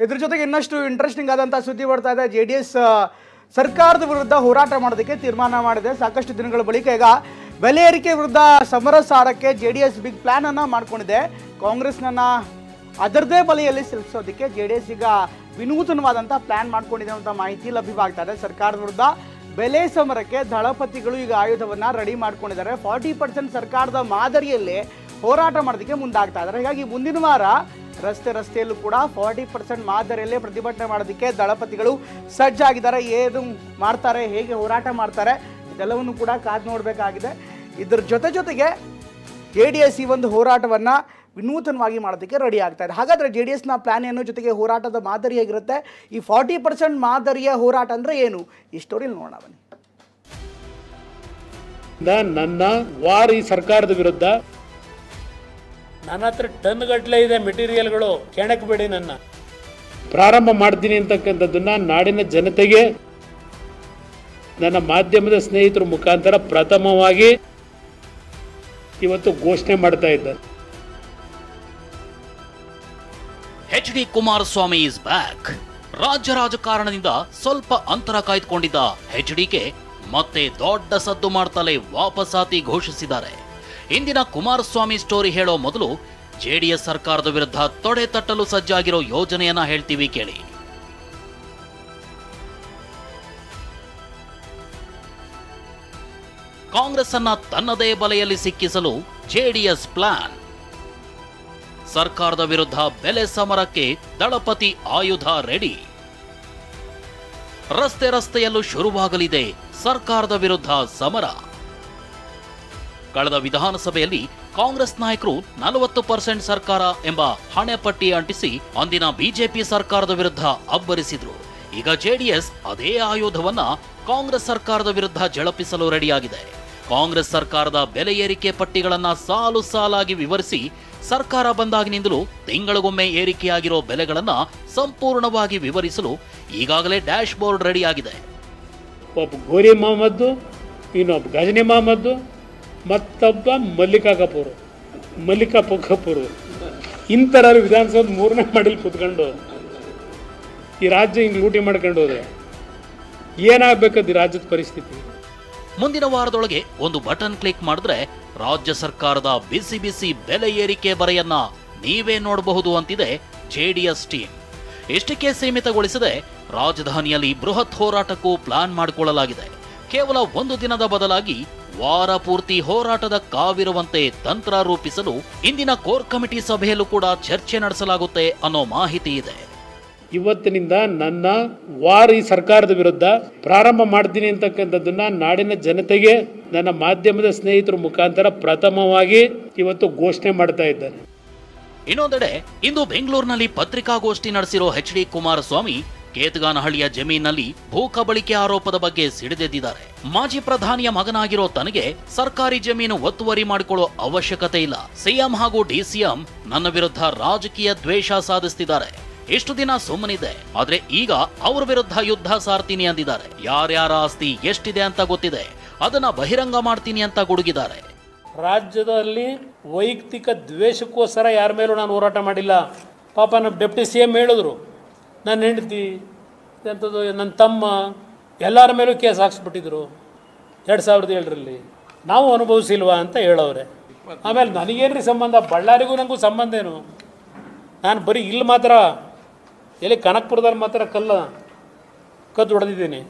ಇದ್ರ ಜೊತೆಗೆ ಇನ್ನಷ್ಟು ಇಂಟ್ರೆಸ್ಟಿಂಗ್ ಆದಂಥ ಸುದ್ದಿ ಬರ್ತಾ ಇದೆ. JDS ಸರ್ಕಾರದ ವಿರುದ್ಧ ಹೋರಾಟ ಮಾಡೋದಕ್ಕೆ ತೀರ್ಮಾನ ಮಾಡಿದೆ. ಸಾಕಷ್ಟು ದಿನಗಳ ಬಳಿಕ ಈಗ ಬೆಲೆ ಏರಿಕೆ ವಿರುದ್ಧ ಸಮರ ಸಾರಕ್ಕೆ JDS ಬಿಗ್ ಪ್ಲಾನ್ ಅನ್ನ ಮಾಡ್ಕೊಂಡಿದೆ. ಕಾಂಗ್ರೆಸ್ನನ್ನ ಅದರದೇ ಬಲೆಯಲ್ಲಿ ಸಿಲುಕಿಸೋದಕ್ಕೆ JDS ಈಗ ವಿನೂತನವಾದಂಥ ಪ್ಲಾನ್ ಮಾಡ್ಕೊಂಡಿದೆ ಅಂತ ಮಾಹಿತಿ ಲಭ್ಯವಾಗ್ತಾ ಇದೆ. ಸರ್ಕಾರದ ವಿರುದ್ಧ ಬೆಲೆ ಸಮರಕ್ಕೆ ದಳಪತಿಗಳು ಈಗ ಆಯುಧವನ್ನ ರೆಡಿ ಮಾಡ್ಕೊಂಡಿದ್ದಾರೆ. 40% ಸರ್ಕಾರದ ಮಾದರಿಯಲ್ಲಿ ಹೋರಾಟ ಮಾಡೋದಕ್ಕೆ ಮುಂದಾಗ್ತಾ ಇದ್ದಾರೆ. ಹೀಗಾಗಿ ಮುಂದಿನ ವಾರ ರಸ್ತೆಯಲ್ಲೂ ಕೂಡ 40% ಮಾದರಿಯಲ್ಲೇ ಪ್ರತಿಭಟನೆ ಮಾಡೋದಕ್ಕೆ ದಳಪತಿಗಳು ಸಜ್ಜಾಗಿದ್ದಾರೆ. ಏನು ಮಾಡ್ತಾರೆ, ಹೇಗೆ ಹೋರಾಟ ಮಾಡ್ತಾರೆ, ಇದೆಲ್ಲವನ್ನು ಕೂಡ ಕಾದು ನೋಡಬೇಕಾಗಿದೆ. ಇದರ ಜೊತೆಗೆ JDS ಈ ಒಂದು ಹೋರಾಟವನ್ನು ವಿನೂತನವಾಗಿ ಮಾಡೋದಕ್ಕೆ ರೆಡಿ ಆಗ್ತಾ ಇದೆ. ಹಾಗಾದರೆ JDSನ ಪ್ಲಾನ್ ಏನು, ಜೊತೆಗೆ ಹೋರಾಟದ ಮಾದರಿ ಹೇಗಿರುತ್ತೆ, ಈ 40% ಮಾದರಿಯ ಹೋರಾಟ ಅಂದರೆ ಏನು, ಈ ಸ್ಟೋರಿ ನೋಡೋಣ ಬನ್ನಿ. ನನ್ನ ವಾರ್ ಈ ಸರ್ಕಾರದ ವಿರುದ್ಧ ನನ್ನ ಹತ್ರ ಟನ್ ಗಟ್ಟಲೆ ಇದೆ ಮೆಟೀರಿಯಲ್ಗಳು, ಕೆಣಕಬೇಡಿ. ನನ್ನ ಪ್ರಾರಂಭ ಮಾಡ್ತೀನಿ ಅಂತಕ್ಕಂಥದ್ದನ್ನ ನಾಡಿನ ಜನತೆಗೆ ನನ್ನ ಮಾಧ್ಯಮದ ಸ್ನೇಹಿತರ ಮುಖಾಂತರ ಪ್ರಥಮವಾಗಿ ಇವತ್ತು ಘೋಷಣೆ ಮಾಡ್ತಾ ಇದ್ದಾರೆ. HD Kumaraswamy is back. ರಾಜ್ಯ ರಾಜಕಾರಣದಿಂದ ಸ್ವಲ್ಪ ಅಂತರ ಕಾಯ್ದುಕೊಂಡಿದ್ದ HDK ಮತ್ತೆ ದೊಡ್ಡ ಸದ್ದು ಮಾಡ್ತಲೇ ವಾಪಸಾತಿ ಘೋಷಿಸಿದ್ದಾರೆ. ಇಂದಿನ ಕುಮಾರಸ್ವಾಮಿ ಸ್ಟೋರಿ ಹೇಳೋ ಮೊದಲು JDS ಸರ್ಕಾರದ ವಿರುದ್ಧ ತೊಡೆ ತಟ್ಟಲು ಸಜ್ಜಾಗಿರೋ ಯೋಜನೆಯನ್ನ ಹೇಳ್ತೀವಿ ಕೇಳಿ. ಕಾಂಗ್ರೆಸ್ ಅನ್ನ ತನ್ನದೇ ಬಲೆಯಲ್ಲಿ ಸಿಕ್ಕಿಸಲು JDS ಪ್ಲಾನ್. ಸರ್ಕಾರದ ವಿರುದ್ಧ ಬೆಲೆ ಸಮರಕ್ಕೆ ದಳಪತಿ ಆಯುಧ ರೆಡಿ. ರಸ್ತೆಯಲ್ಲೂ ಶುರುವಾಗಲಿದೆ ಸರ್ಕಾರದ ವಿರುದ್ಧ ಸಮರ. ಕಳೆದ ವಿಧಾನಸಭೆಯಲ್ಲಿ ಕಾಂಗ್ರೆಸ್ ನಾಯಕರು 40% ಸರ್ಕಾರ ಎಂಬ ಹಣೆಪಟ್ಟಿ ಅಂಟಿಸಿ ಅಂದಿನ ಬಿಜೆಪಿ ಸರ್ಕಾರದ ವಿರುದ್ಧ ಅಬ್ಬರಿಸಿದ್ರು. ಈಗ JDS ಅದೇ ಆಯುಧವನ್ನ ಕಾಂಗ್ರೆಸ್ ಸರ್ಕಾರದ ವಿರುದ್ಧ ಝಳಪಿಸಲು ರೆಡಿಯಾಗಿದೆ. ಕಾಂಗ್ರೆಸ್ ಸರ್ಕಾರದ ಬೆಲೆ ಏರಿಕೆ ಪಟ್ಟಿಗಳನ್ನ ಸಾಲು ಸಾಲಾಗಿ ವಿವರಿಸಿ ಸರ್ಕಾರ ಬಂದಾಗಿನಿಂದಲೂ ತಿಂಗಳಿಗೊಮ್ಮೆ ಏರಿಕೆಯಾಗಿರೋ ಬೆಲೆಗಳನ್ನ ಸಂಪೂರ್ಣವಾಗಿ ವಿವರಿಸಲು ಈಗಾಗಲೇ ಡ್ಯಾಶ್ ಬೋರ್ಡ್ ರೆಡಿಯಾಗಿದೆ. ಒಬ್ಬ ಗೋರಿ ಮೊಹಮ್ಮದ್ದು, ಇನ್ನೊಬ್ಬ ಗಜನಿ ಮೊಹಮ್ಮದ್ದು, ಮತ್ತೊಬ್ಬ ಮಲ್ಲಿಕಾ ಕಪೂರ್ ಇಂಥರ ವಿಧಾನಸೌಧ 3ನೇ ಮಾಡಿಲ್ ಕೂತ್ಕೊಂಡು ಈ ರಾಜ್ಯ ಹಿಂಗೆ ಲೂಟಿ ಮಾಡ್ಕೊಂಡು ಹೋದ್ರೆ ಏನಾಗಬೇಕದು ಈ ರಾಜ್ಯದ ಪರಿಸ್ಥಿತಿ. ಮುಂದಿನ ವಾರದೊಳಗೆ ಒಂದು ಬಟನ್ ಕ್ಲಿಕ್ ಮಾಡಿದ್ರೆ ರಾಜ್ಯ ಸರ್ಕಾರದ ಬಿಸಿ ಬೆಲೆ ಏರಿಕೆ ಬರೆಯನ್ನ ನೀವೇ ನೋಡಬಹುದು ಅಂತಿದೆ JDS ಟೀಮ್. ಇಷ್ಟಕ್ಕೆ ಸೀಮಿತಗೊಳಿಸದೆ ರಾಜಧಾನಿಯಲ್ಲಿ ಬೃಹತ್ ಹೋರಾಟಕ್ಕೂ ಪ್ಲಾನ್ ಮಾಡಿಕೊಳ್ಳಲಾಗಿದೆ. ಕೇವಲ ಒಂದು ದಿನದ ಬದಲಾಗಿ ವಾರ ಪೂರ್ತಿ ಹೋರಾಟದ ಕಾವಿರುವಂತೆ ತಂತ್ರ ರೂಪಿಸಲು ಇಂದಿನ ಕೋರ್ ಕಮಿಟಿ ಸಭೆಯಲ್ಲೂ ಕೂಡ ಚರ್ಚೆ ನಡೆಸಲಾಗುತ್ತೆ ಅನ್ನೋ ಮಾಹಿತಿ ಇದೆ. ಇವತ್ತಿನಿಂದ ನನ್ನ ವಾರ್ ಈ ಸರ್ಕಾರದ ವಿರುದ್ಧ ಪ್ರಾರಂಭ ಮಾಡ್ತೀನಿ ಅಂತಕ್ಕಂಥದ್ದನ್ನ ನಾಡಿನ ಜನತೆಗೆ ನನ್ನ ಮಾಧ್ಯಮದ ಸ್ನೇಹಿತರ ಮುಖಾಂತರ ಪ್ರಥಮವಾಗಿ ಇವತ್ತು ಘೋಷಣೆ ಮಾಡ್ತಾ ಇದ್ದಾರೆ. ಇನ್ನೊಂದೆಡೆ ಇಂದು ಬೆಂಗಳೂರಿನಲ್ಲಿ ಪತ್ರಿಕಾಗೋಷ್ಠಿ ನಡೆಸಿರೋ HD ಕುಮಾರಸ್ವಾಮಿ ಕೇತಗಾನಹಳ್ಳಿಯ ಜಮೀನಿನಲ್ಲಿ ಭೂ ಕಬಳಿಕೆ ಆರೋಪದ ಬಗ್ಗೆ ಸಿಡಿದೆದ್ದಿದ್ದಾರೆ. ಮಾಜಿ ಪ್ರಧಾನಿಯ ಮಗನಾಗಿರೋ ತನಗೆ ಸರ್ಕಾರಿ ಜಮೀನು ಒತ್ತುವರಿ ಮಾಡಿಕೊಳ್ಳೋ ಅವಶ್ಯಕತೆ ಇಲ್ಲ. CM ಹಾಗೂ DCM ನನ್ನ ವಿರುದ್ಧ ರಾಜಕೀಯ ದ್ವೇಷ ಸಾಧಿಸ್ತಿದ್ದಾರೆ. ಇಷ್ಟು ದಿನ ಸುಮ್ಮನಿದೆ, ಆದ್ರೆ ಈಗ ಅವ್ರ ವಿರುದ್ಧ ಯುದ್ಧ ಸಾರ್ತೀನಿ ಅಂದಿದ್ದಾರೆ. ಯಾರ್ಯಾರ ಆಸ್ತಿ ಎಷ್ಟಿದೆ ಅಂತ ಗೊತ್ತಿದೆ, ಅದನ್ನ ಬಹಿರಂಗ ಮಾಡ್ತೀನಿ ಅಂತ ಗುಡುಗಿದ್ದಾರೆ. ರಾಜ್ಯದಲ್ಲಿ ವೈಯಕ್ತಿಕ ದ್ವೇಷಕ್ಕೋಸ್ಕರ ಯಾರ ಮೇಲೂ ನಾನು ಹೋರಾಟ ಮಾಡಿಲ್ಲ. ಪಾಪ ನಮ್ಮ ಡೆಪ್ಟಿ CM ಹೇಳಿದ್ರು, ನನ್ನ ಹೆಂಡತಿ ಎಂಥದ್ದು ನನ್ನ ತಮ್ಮ ಎಲ್ಲರ ಮೇಲೂ ಕೇಸ್ ಹಾಕ್ಸ್ಬಿಟ್ಟಿದ್ರು 2007ರಲ್ಲಿ. ನಾವು ಅನುಭವಿಸಿಲ್ವಾ ಅಂತ ಹೇಳೋರೆ. ಆಮೇಲೆ ನನಗೇನ್ರಿ ಸಂಬಂಧ, ಬಳ್ಳಾರಿಗೂ ನನಗೂ ಸಂಬಂಧ ಏನು? ನಾನು ಬರೀ ಇಲ್ಲಿ ಮಾತ್ರ, ಎಲ್ಲಿ ಕನಕಪುರದಲ್ಲಿ ಮಾತ್ರ ಕದ್ದು ಹೊಡೆದಿದ್ದೀನಿ,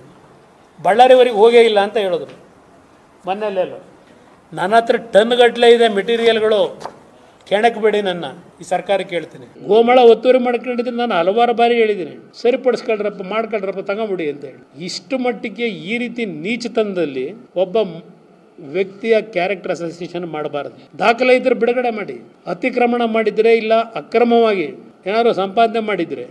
ಬಳ್ಳಾರಿವರೆಗೆ ಹೋಗೇ ಇಲ್ಲ ಅಂತ ಹೇಳಿದ್ರು. ಮೊನ್ನೆಲ್ಲೆಲ್ಲೋ ನನ್ನ ಹತ್ರ ಟನ್ ಗಟ್ಟಲೆ ಇದೆ ಮೆಟೀರಿಯಲ್ಗಳು, ಕೆಣಕಬೇಡಿ. ನನ್ನ ಈ ಸರ್ಕಾರ ಕೇಳ್ತೀನಿ. ಗೋಮಾಳ ಒತ್ತುವರಿ ಮಾಡ್ಕೊಂಡಿದ್ರೆ ನಾನು ಹಲವಾರು ಬಾರಿ ಹೇಳಿದ್ದೀನಿ, ಸರಿಪಡಿಸ್ಕೊಳ್ರಪ್ಪ, ಮಾಡ್ಕೊಳ್ರಪ್ಪ, ತಗೊಂಬಿಡಿ ಅಂತೇಳಿ. ಇಷ್ಟು ಮಟ್ಟಿಗೆ ಈ ರೀತಿ ನೀಚತನದಲ್ಲಿ ಒಬ್ಬ ವ್ಯಕ್ತಿಯ ಕ್ಯಾರೆಕ್ಟರ್ ಅಸೋಸಿಯೇಷನ್ ಮಾಡಬಾರದು. ದಾಖಲೆ ಇದ್ರೆ ಬಿಡುಗಡೆ ಮಾಡಿ. ಅತಿಕ್ರಮಣ ಮಾಡಿದರೆ ಇಲ್ಲ ಅಕ್ರಮವಾಗಿ ಏನಾದ್ರು ಸಂಪಾದನೆ ಮಾಡಿದರೆ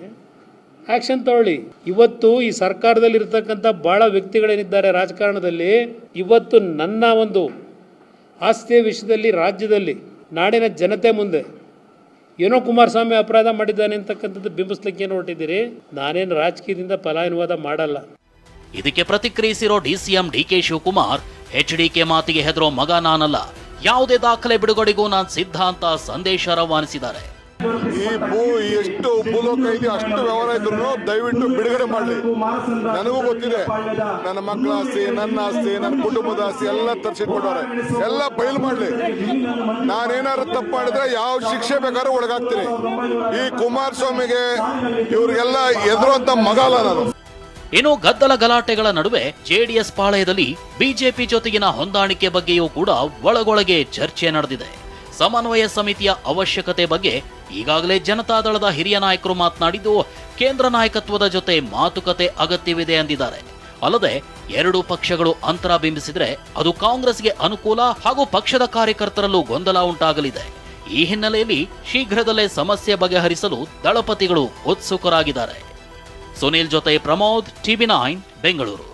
ಆಕ್ಷನ್ ತಗೊಳ್ಳಿ. ಇವತ್ತು ಈ ಸರ್ಕಾರದಲ್ಲಿ ಇರ್ತಕ್ಕಂಥ ಭಾಳ ವ್ಯಕ್ತಿಗಳೇನಿದ್ದಾರೆ ರಾಜಕಾರಣದಲ್ಲಿ, ಇವತ್ತು ನನ್ನ ಒಂದು ಆಸ್ತಿಯ ವಿಷಯದಲ್ಲಿ ರಾಜ್ಯದಲ್ಲಿ ನಾಡಿನ ಜನತೆ ಮುಂದೆ ಏನೋ ಕುಮಾರಸ್ವಾಮಿ ಅಪರಾಧ ಮಾಡಿದ್ದಾನೆ ಅಂತಕ್ಕಂಥದ್ದು ಬಿಂಬಿಸ್ಲಿಕ್ಕೆ ಏನು ಹೊರಟಿದ್ದೀರಿ? ನಾನೇನು ರಾಜಕೀಯದಿಂದ ಪಲಾಯನವಾದ ಮಾಡಲ್ಲ. ಇದಕ್ಕೆ ಪ್ರತಿಕ್ರಿಯಿಸಿರೋ DCM DK ಶಿವಕುಮಾರ್ HDK ಮಾತಿಗೆ ಹೆದರೋ ಮಗ ನಾನಲ್ಲ, ಯಾವುದೇ ದಾಖಲೆ ಬಿಡುಗಡೆಗೂ ನಾನು ಸಿದ್ಧ ಅಂತ ಸಂದೇಶ ರವಾನಿಸಿದ್ದಾರೆ. ಎಷ್ಟು ಭೂಲೋಕ ಇದೆಯೋ ಅಷ್ಟು ವ್ಯವಹಾರ ಇದ್ರು ದಯವಿಟ್ಟು ಬಿಡುಗಡೆ ಮಾಡಲಿ. ನನಗೂ ಗೊತ್ತಿದೆ, ನನ್ನ ಮಕ್ಕಳ ಆಸ್ತಿ, ನನ್ನ ಆಸ್ತಿ, ನನ್ನ ಕುಟುಂಬದ ಆಸ್ತಿ ಎಲ್ಲ ತರಿಸಿಟ್ಕೊಂಡವ್ರೆ. ಎಲ್ಲ ಬಯಲು ಮಾಡಲಿ. ನಾನೇನಾದ್ರು ತಪ್ಪು ಮಾಡಿದ್ರೆ ಯಾವ ಶಿಕ್ಷೆ ಬೇಕಾದ್ರೂ ಒಳಗಾಗ್ತೀನಿ. ಈ ಕುಮಾರಸ್ವಾಮಿಗೆ ಇವ್ರಿಗೆಲ್ಲ ಎದುರುವಂತ ಮಗ ಅಲ್ಲ ನಾನು. ಇನ್ನು ಗದ್ದಲ ಗಲಾಟೆಗಳ ನಡುವೆ ಜೆಡಿಎಸ್ ಪಾಳೆಯದಲ್ಲಿ ಬಿಜೆಪಿ ಜೊತೆಗಿನ ಹೊಂದಾಣಿಕೆ ಬಗ್ಗೆಯೂ ಕೂಡ ಒಳಗೊಳಗೆ ಚರ್ಚೆ ನಡೆದಿದೆ. ಸಮನ್ವಯ ಸಮಿತಿಯ ಅವಶ್ಯಕತೆ ಬಗ್ಗೆ ಈಗಾಗಲೇ ಜನತಾದಳದ ಹಿರಿಯ ನಾಯಕರು ಮಾತನಾಡಿದ್ದು, ಕೇಂದ್ರ ನಾಯಕತ್ವದ ಜೊತೆ ಮಾತುಕತೆ ಅಗತ್ಯವಿದೆ ಎಂದಿದ್ದಾರೆ. ಅಲ್ಲದೆ ಎರಡೂ ಪಕ್ಷಗಳು ಅಂತರ ಬಿಂಬಿಸಿದ್ರೆ ಅದು ಕಾಂಗ್ರೆಸ್ಗೆ ಅನುಕೂಲ ಹಾಗೂ ಪಕ್ಷದ ಕಾರ್ಯಕರ್ತರಲ್ಲೂ ಗೊಂದಲ ಉಂಟಾಗಲಿದೆ. ಈ ಹಿನ್ನೆಲೆಯಲ್ಲಿ ಶೀಘ್ರದಲ್ಲೇ ಸಮಸ್ಯೆ ಬಗೆಹರಿಸಲು ದಳಪತಿಗಳು ಉತ್ಸುಕರಾಗಿದ್ದಾರೆ. ಸುನಿಲ್ ಜೊತೆ ಪ್ರಮೋದ್, ಟಿವಿ9 ಬೆಂಗಳೂರು.